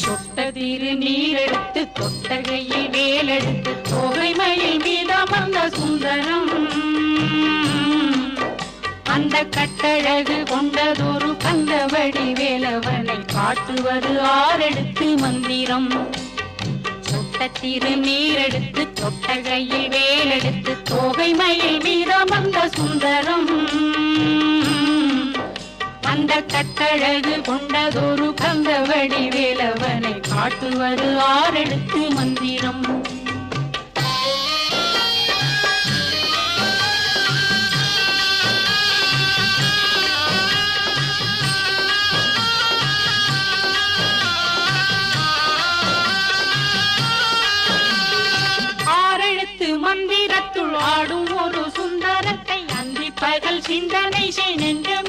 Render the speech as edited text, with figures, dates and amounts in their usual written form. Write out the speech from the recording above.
சொட்ட திரு நீரெடுத்து கொட்டகையில் வேலெடுத்து தொகைமையில் மீதமர்ந்த சுந்தரம் அந்த கட்டழகு கொண்டதொரு கந்தவடி வேலவனை காட்டுவது ஆரெடுத்து மந்திரம். சொட்ட திரு நீரெடுத்து கொட்டகையில் வேலெடுத்து தொகைமையில் மீதமர்ந்த சுந்தரம் அந்த கட்டழகு கொண்டதொரு கந்தவடி வேலவனை காட்டுவது ஆரெடுத்து மந்திரம். ஆரெழுத்து மந்திரத்துள் ஆடும் ஒரு சுந்தரத்தை அந்தி பகல் சிந்தனை செய் நெஞ்சம்